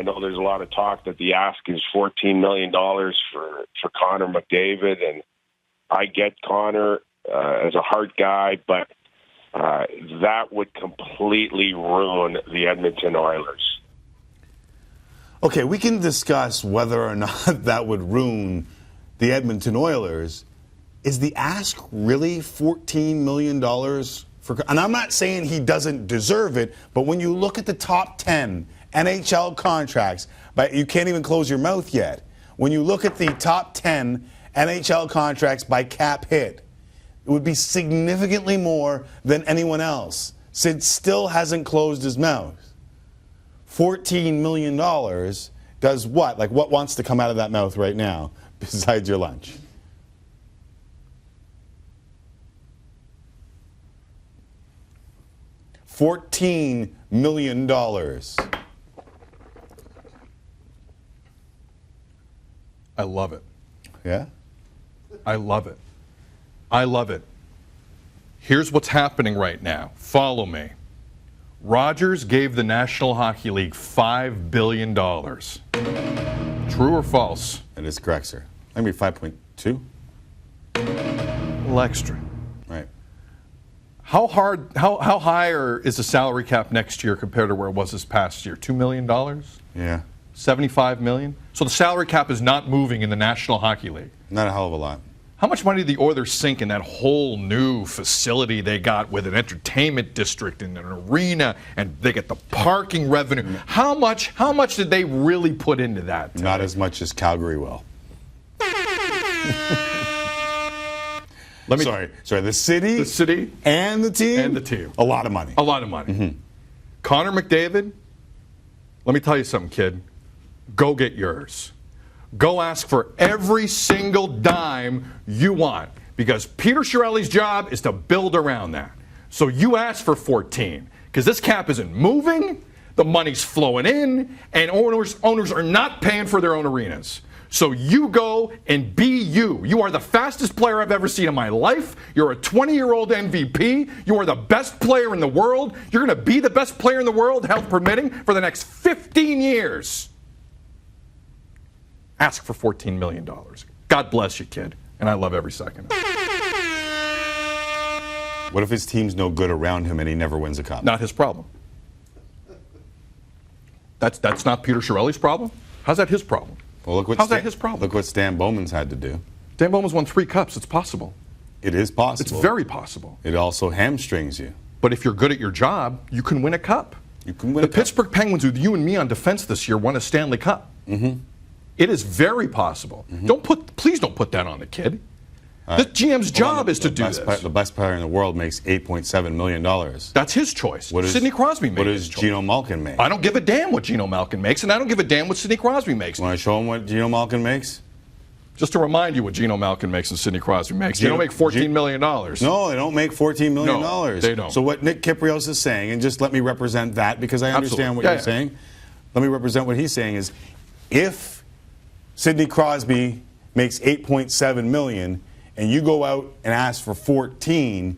I know there's a lot of talk that the ask is $14 million for Connor McDavid, and I get Connor as a Hart guy, but that would completely ruin the Edmonton Oilers. Okay, we can discuss whether or not that would ruin the Edmonton Oilers. Is the ask really $14 million for? And I'm not saying he doesn't deserve it, but when you look at the top 10 NHL contracts, but you can't even close your mouth yet. When you look at the top 10 NHL contracts by cap hit, it would be significantly more than anyone else. Sid still hasn't closed his mouth. $14 million does what? Like, what wants to come out of that mouth right now besides your lunch? $14 million. I love it. Yeah? I love it. I love it. Here's what's happening right now. Follow me. Rogers gave the National Hockey League $5 billion. True or false? That is correct, sir. Maybe 5.2. A little extra. Right. How higher is the salary cap next year compared to where it was this past year? $2 million? Yeah. $75 million? So the salary cap is not moving in the National Hockey League. Not a hell of a lot. How much money did the Oilers sink in that whole new facility they got with an entertainment district and an arena, and they get the parking revenue? How much did they really put into that today? Not as much as Calgary will. Sorry. The city and the team. A lot of money. A lot of money. Mm-hmm. Connor McDavid, let me tell you something, kid. Go get yours. Go ask for every single dime you want, because Peter Chiarelli's job is to build around that. So you ask for 14, because this cap isn't moving, the money's flowing in, and owners are not paying for their own arenas. So you go and be you. You are the fastest player I've ever seen in my life. You're a 20-year-old MVP. You are the best player in the world. You're going to be the best player in the world, health permitting, for the next 15 years. Ask for $14 million. God bless you, kid. And I love every second. What if his team's no good around him and he never wins a cup? Not his problem. That's not Peter Chiarelli's problem? How's that his problem? Well, how's that his problem? Look what Stan Bowman's had to do. Stan Bowman's won 3 cups. It's possible. It is possible. It's very possible. It also hamstrings you. But if you're good at your job, you can win a cup. You can win a cup. The Pittsburgh Penguins, with you and me on defense this year, won a Stanley Cup. Mm-hmm. It is very possible. Mm-hmm. Please don't put that on the kid. The GM's job is to do this. The best player in the world makes $8.7 million. That's his choice. Sidney Crosby makes. What does Geno Malkin make? I don't give a damn what Geno Malkin makes, and I don't give a damn what Sidney Crosby makes. Want to show him what Geno Malkin makes? Just to remind you what Geno Malkin makes and Sidney Crosby makes. They don't make $14 million. No, they don't make $14 million. No, they don't. So what Nick Kypreos is saying, and just let me represent that because I understand what you're saying. Let me represent what he's saying is, if Sidney Crosby makes $8.7 million and you go out and ask for 14,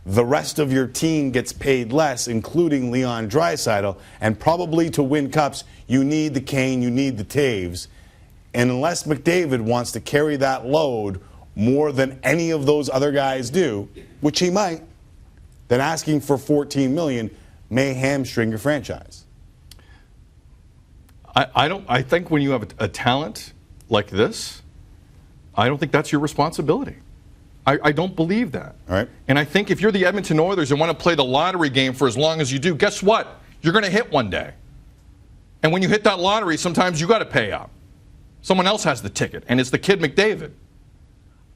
the rest of your team gets paid less, including Leon Draisaitl, and probably to win cups, you need the Kane, you need the Taves. And unless McDavid wants to carry that load more than any of those other guys do, which he might, then asking for $14 million may hamstring your franchise. I think when you have a talent like this, I don't think that's your responsibility. I don't believe that. All right. And I think if you're the Edmonton Oilers and want to play the lottery game for as long as you do, guess what? You're going to hit one day. And when you hit that lottery, sometimes you got to pay up. Someone else has the ticket, and it's the kid McDavid.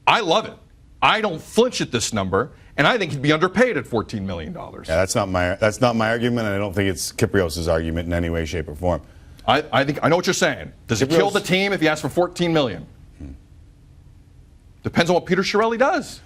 I love it. I don't flinch at this number, and I think he'd be underpaid at $14 million. Yeah, that's not my argument, and I don't think it's Kypreos' argument in any way, shape, or form. I know what you're saying. Does it kill the team if you ask for $14 million? Depends on what Peter Chiarelli does.